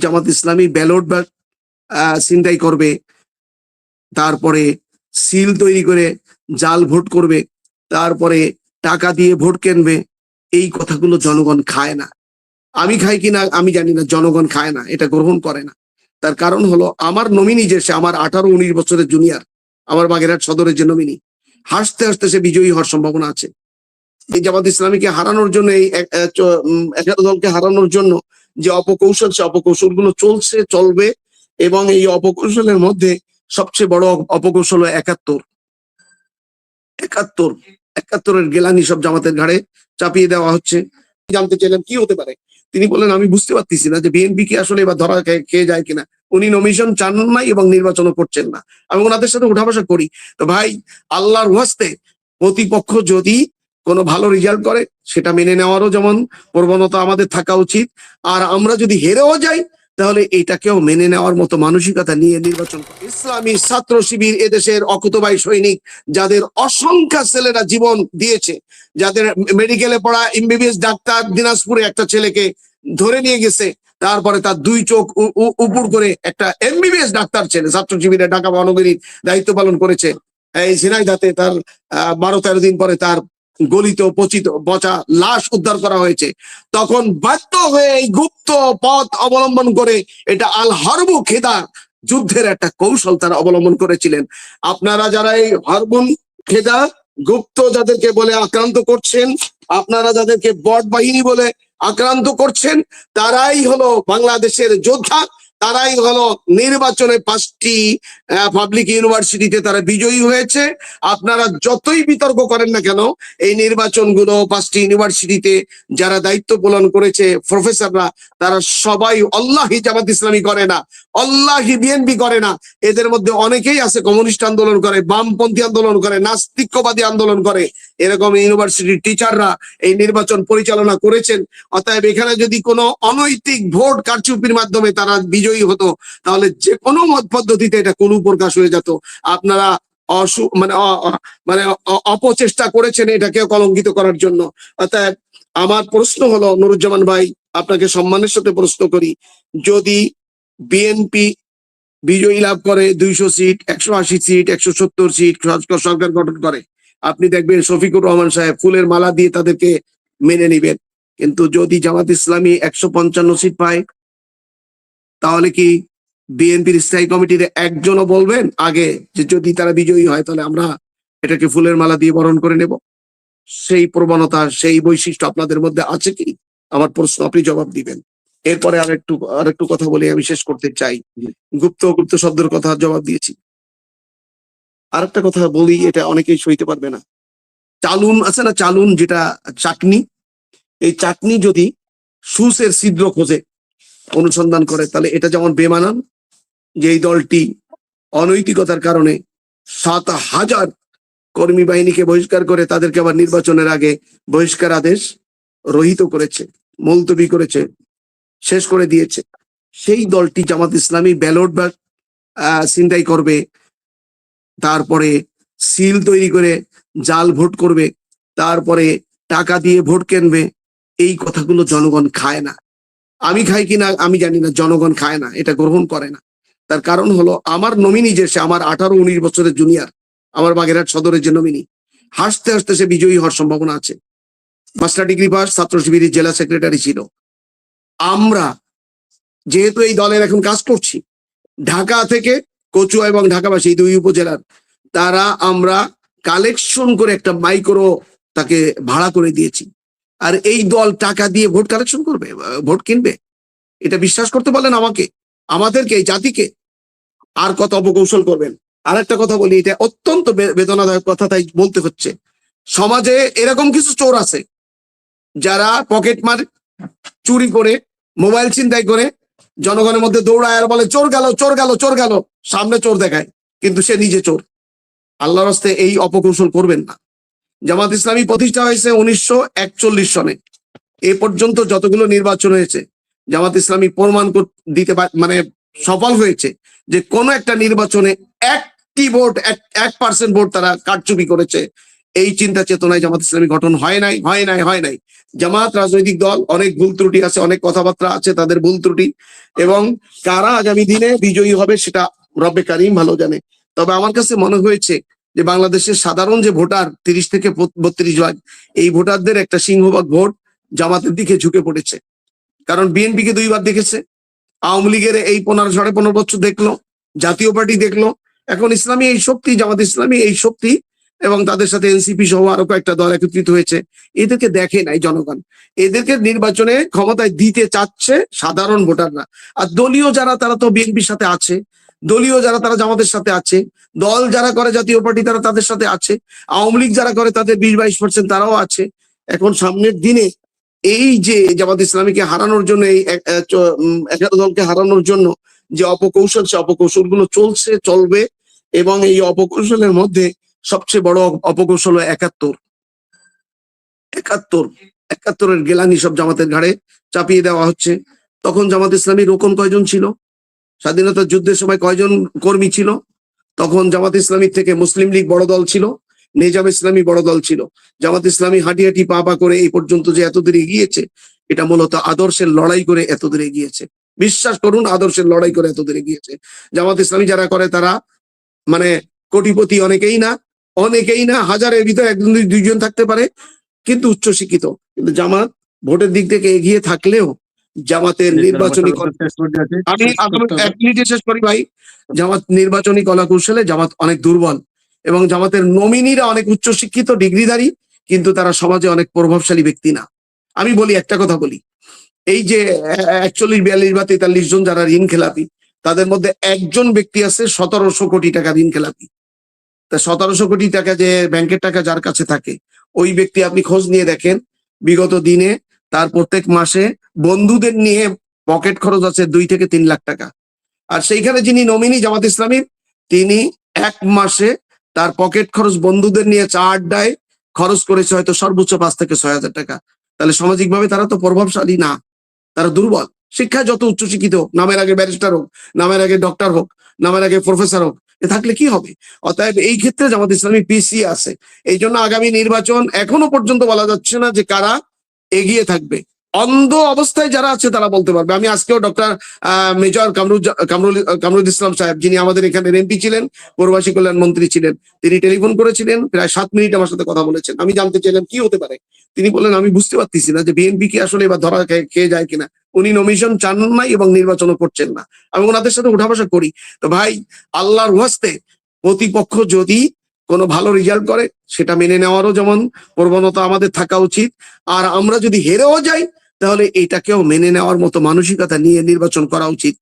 Jamaat Islami ballot বা ছিনতাই করবে, তারপরে সিল তৈরি করে জাল ভোট করবে, তারপরে টাকা দিয়ে ভোট কিনবে। এই কথাগুলো জনগণ খায় না। আমি খাই কিনা আমি জানি না, জনগণ খায় না, এটা গ্রহণ করে না। তার কারণ হলো আমার নমিনি যে সে আমার 18-19 বছরের জুনিয়র, আমার বাগেরহাট সদরের যে নমিনি, হাসতে হাসতে সে বিজয়ী হওয়ার সম্ভাবনা আছে। এই জামাত ইসলামীকে হারানোর জন্য, এই 11 দলকে হারানোর জন্য যে অপকৌশল, সে অপকৌশল গুলো চলছে, চলবে। এবং এই অপকৌশলের মধ্যে সবচেয়ে বড় অপকৌশল 71 71-এর গেলানি সব জামাতের ঘাড়ে চাপিয়ে দেওয়া হচ্ছে। জানতে চাইলাম কি হতে পারে, তিনি বললেন আমি বুঝতে পারতেছি না যে বিএনপি কি আসলে এবার ধরা খেয়ে যায় কিনা। উনি নমিনেশন চান নাই এবং নির্বাচনও করছেন না। আমি ওনাদের সাথে উঠা বসা করি। তো ভাই, আল্লাহর ওয়াস্তে প্রতিপক্ষ যদি কোনো ভালো রেজাল্ট করে সেটা মেনে নেওয়ারও যেমন প্রবণতা আমাদের থাকা উচিত, আর আমরা যদি হেরেও যাই তাহলে এটাকেও মেনে নেওয়ার মতো মানসিকতা নিয়ে নির্বাচন করে। ইসলামী ছাত্র শিবির এদেশের অকুতোবাই সৈনিক, যাদের অসংখ্য ছেলেরা জীবন দিয়েছে, যাদের মেডিকেলে পড়া এমবিবিএস ডাক্তার দিনাজপুরে একটা ছেলেকে ধরে নিয়ে গেছে, তারপরে তার 2 চোখ উপর করে একটা এমবিবিএস ডাক্তার ছেলে ছাত্র শিবিরে ঢাকা মহানগরীর দায়িত্ব পালন করেছে। এই ঝিনাইদহে তার 12-13 দিন পরে তার গলিত পচিত পচা লাশ উদ্ধার করা হয়েছে। তখন বাধ্য হয়ে এই গুপ্ত পথ অবলম্বন করে, এটা আল হরবু খেদা যুদ্ধের একটা কৌশল তারা অবলম্বন করেছিলেন। আপনারা যারা এই হরবুন খেদা গুপ্ত যাদেরকে বলে আক্রান্ত করছেন, আপনারা যাদেরকে বট বাহিনী বলে আক্রান্ত করছেন, তারাই হলো বাংলাদেশের যোদ্ধা। তারাই হলো নির্বাচনে 5টি পাবলিক ইউনিভার্সিটিতে তারা বিজয়ী হয়েছে। আপনারা যতই বিতর্ক করেন না কেন, এই নির্বাচনগুলো 5টি ইউনিভার্সিটিতে যারা দায়িত্ব পালন করেছে প্রফেসররা, তারা সবাই আল্লাহি জামাত ইসলামী করে না, আল্লাহি বিএনপি করে না। এদের মধ্যে অনেকেই আছে কমিউনিস্ট আন্দোলন করে, বামপন্থী আন্দোলন করে, নাস্তিকবাদী আন্দোলন করে। এরকম ইউনিভার্সিটির টিচাররা এই নির্বাচন পরিচালনা করেছেন। অতএব এখানে যদি কোনো অনৈতিক ভোট কারচুপির মাধ্যমে তারা বিজয়ী হতো, তাহলে যে কোনো মত পদ্ধতিতে এটা কোনো প্রকাশ হয়ে যেত। আপনারা অপচেষ্টা করেছেন এটাকে কলঙ্কিত করার জন্য। অতএব আমার প্রশ্ন হলো, নুরুজ্জামান ভাই, আপনাকে সম্মানের সাথে প্রশ্ন করি, যদি বিএনপি বিজয়ী লাভ করে 200 সিট, 180 সিট, 170 সিট সরকার গঠন করে, আপনি দেখবেন শফিকুর রহমান সাহেব ফুলের মালা দিয়ে তাদেরকে মেনে নিবেন। কিন্তু যদি জামাত ইসলামী 155 সিট পায়, তাহলে কি বিএনপির স্থায়ী কমিটির একজনও বলবেন আগে যে যদি তারা বিজয়ী হয় তাহলে আমরা এটাকে ফুলের মালা দিয়ে বরণ করে নেব? সেই প্রবণতা, সেই বৈশিষ্ট্য আপনাদের মধ্যে আছে কি? আমার প্রশ্ন, আপনি জবাব দিবেন। এরপরে আরেকটু কথা বলে আমি শেষ করতে চাই। গুপ্ত শব্দের কথা জবাব দিয়েছি। আরেকটা কথা বলি, এটা অনেকেই সইতে পারবে না। চালুন আছে না, চালুন যেটা চাটনি, এই চাটনি যদি সুসের ছিদ্র খোঁজে, অনুসন্ধান করে, তাহলে এটা যেমন বেমানান যে এই দলটি অনৈতিকতার কারণে 7,000 কর্মী বাহিনীকে বহিষ্কার করে তাদেরকে আবার নির্বাচনের আগে বহিষ্কার আদেশ রহিত করেছে, মুলতবি করেছে, শেষ করে দিয়েছে। সেই দলটি জামাত ইসলামী ব্যালট বা ছিনতাই করবে, তারপরে সিল তৈরি করে জাল ভোট করবে, তারপরে টাকা দিয়ে ভোট কিনবে। এই কথাগুলো জনগণ খায় না। আমি খাই কিনা আমি জানি না, জনগণ খায় না, এটা গ্রহণ করে না। তার কারণ হলো আমার নমিনি যে সে আমার 18-19 বছরের জুনিয়র, আমার বাগেরহাট সদরের যে নমিনি, হাসতে হাসতে সে বিজয়ী হওয়ার সম্ভাবনা আছে। মাস্টার ডিগ্রি পাস, ছাত্র শিবিরের জেলা সেক্রেটারি ছিল। আমরা যেহেতু এই দলের এখন কাজ করছি, ঢাকা থেকে কচুয়া এবং ঢাকাবাসী এই 2 উপজেলার, তারা আমরা কালেকশন করে একটা মাইক্রো তাকে ভাড়া করে দিয়েছি। আর এই দল টাকা দিয়ে ভোট কালেকশন করবে, ভোট কিনবে? এটা বিশ্বাস করতে বলেন আমাকে, আমাদেরকে, এই জাতিকে? আর কত অপকৌশল করবেন? আর একটা কথা বলি, এটা অত্যন্ত বেদনাদায়ক কথা, তাই বলতে হচ্ছে। সমাজে এরকম কিছু চোর আছে যারা পকেট মার, চুরি করে, মোবাইল ছিনতাই করে জনগণের মধ্যে দৌড়ায় আর বলে চোর গেল, চোর গেল, চোর গেল, সামনে চোর দেখায়, কিন্তু সে নিজে চোর। আল্লাহর রাস্তে এই অপকৌশল করবেন না। জামাত ইসলামী প্রতিষ্ঠা হয়েছে 1941 সনে। এ পর্যন্ত যতগুলো নির্বাচন হয়েছে, জামাত ইসলামী প্রমাণ দিতে সফল হয়েছে যে কোন একটা নির্বাচনে 1% ভোট তারা কারচুপি করেছে। এই চিন্তা চেতনায় জামাত ইসলামী গঠন হয় নাই। জামাত রাজনৈতিক দল, অনেক ভুল ত্রুটি আছে, অনেক কথাবার্তা আছে তাদের ভুল ত্রুটি, এবং কারা আগামী দিনে বিজয়ী হবে সেটা রব্বে কারিম ভালো জানে। তবে আমার কাছে মনে হয়েছে যে বাংলাদেশের সাধারণ যে ভোটার 30 থেকে 32 ভাগ, এই ভোটারদের একটা সিংহভাগ ভোট জামাতের দিকে ঝুঁকে পড়েছে। কারণ বিএনপিকে 2 বার দেখেছে, আওয়ামী লীগের এই 15 বছর দেখলো, জাতীয় পার্টি দেখলো, এখন ইসলামী এই শক্তি, জামাত ইসলামী এই শক্তি, এবং তাদের সাথে এনসিপি সহ আরো কয়েকটা দল একত্রিত হয়েছে। এদেরকে দেখে নাই জনগণ, এদেরকে নির্বাচনে ক্ষমতায় দিতে চাচ্ছে সাধারণ ভোটাররা। আর দলীয় যারা, তারা তো বিএনপির সাথে আছে, দলীয় যারা তারা জামাতের সাথে আছে, দল যারা করে জাতীয় পার্টি তারা তাদের সাথে আছে, আওয়ামী লীগ যারা করে তাদের 20-22% তারাও আছে। এখন সামনের দিনে এই যে জামাত ইসলামীকে হারানোর জন্য, এই 11 দলকে হারানোর জন্য যে অপকৌশল, সে অপকৌশলগুলো চলবে, এবং এই অপকৌশলের মধ্যে সবচেয়ে বড় অপকৌশল 71-এর গেলানি সব জামাতের ঘাড়ে চাপিয়ে দেওয়া হচ্ছে। তখন জামাত ইসলামী রোকন কয়জন ছিল? স্বাধীনতা যুদ্ধের সময় কয়জন কর্মী ছিল? তখন জামাত ইসলামী থেকে মুসলিম লীগ বড় দল ছিল, নিজাম ইসলামী বড় দল ছিল। জামাত ইসলামী হাঁটি হাঁটি পা করে এই পর্যন্ত যে এতদূর এগিয়েছে, এটা মূলত আদর্শের লড়াই করে এতদূর এগিয়েছে। বিশ্বাস করুন, আদর্শের লড়াই করে এতদূর এগিয়েছে। জামাত ইসলামী যারা করে তারা মানে কোটিপতি অনেকেই না, হাজারের ভিতরে 1-2 জন থাকতে পারে, কিন্তু উচ্চশিক্ষিত। কিন্তু জামাত ভোটের দিক থেকে এগিয়ে থাকলেও জামাতের নির্বাচনী, আমি 1 মিনিটে শেষ করি ভাই, জামাত নির্বাচনী কলা কৌশলে জামাত অনেক দুর্বল, এবং জামাতের নমিনিরা অনেক উচ্চশিক্ষিত, ডিগ্রিধারী, কিন্তু তারা সমাজে অনেক প্রভাবশালী ব্যক্তি না। আমি বলি, একটা কথা বলি, এই যে 41, 42 বা 43 জন যারা ঋণ খেলাপি, তাদের মধ্যে একজন ব্যক্তি আছে 1700 কোটি টাকা ঋণ খেলাপি। তা 1700 কোটি টাকা যে ব্যাংকের টাকা যার কাছে থাকে, ওই ব্যক্তি আপনি খোঁজ নিয়ে দেখেন, বিগত দিনে তার প্রত্যেক মাসে বন্ধুদের নিয়ে পকেট খরচ আছে 2 থেকে 3 লাখ টাকা। আর সেইখানে যিনি নমিনি জামাত ইসলামীর, তিনি 1 মাসে তার পকেট খরচ বন্ধুদের নিয়ে চা আড্ডায় খরচ করেছে হয়তো সর্বোচ্চ 5 থেকে 6 হাজার টাকা। তাহলে সামাজিকভাবে তারা তো প্রভাবশালী না, তারা দুর্বল। শিক্ষায় যত উচ্চশিক্ষিত, নামের আগে ব্যারিস্টার হোক, নামের আগে ডক্টর হোক, নামের আগে প্রফেসর হোক, এ থাকলে কি হবে? অতএব এই ক্ষেত্রে জামাত ইসলামী পিছিয়ে আছে। এই জন্য আগামী নির্বাচন এখনো পর্যন্ত বলা যাচ্ছে না যে কারা এগিয়ে থাকবে। অন্ধ অবস্থায় যারা আছে তারা বলতে পারবে। আমি আজকেও ডক্টর মেজর কামরুল ইসলাম সাহেব, যিনি আমাদের এখানে এমপি ছিলেন, প্রবাসী কল্যাণ মন্ত্রী ছিলেন, তিনি টেলিফোন করেছিলেন, প্রায় 7 মিনিট আমার সাথে কথা বলেছেন। আমি জানতে চাইলাম কি হতে পারে, তিনি বললেন আমি বুঝতে পারতেছি না যে বিএনপি কি আসলে এবার ধরা খেয়ে যায় কিনা। উনি নমিনেশন চান নাই এবং নির্বাচনও করছেন না। আমি ওনাদের সাথে উঠা বসা করি। তো ভাই, আল্লাহর ওয়াস্তে প্রতিপক্ষ যদি কোনো ভালো রেজাল্ট করে, সেটা মেনে নেওয়ারও যেমন প্রবণতা আমাদের থাকা উচিত। আর আমরা যদি হেরেও যাই, তাহলে এটাকেও মেনে নেওয়ার মতো মানসিকতা নিয়ে নির্বাচন করা উচিত।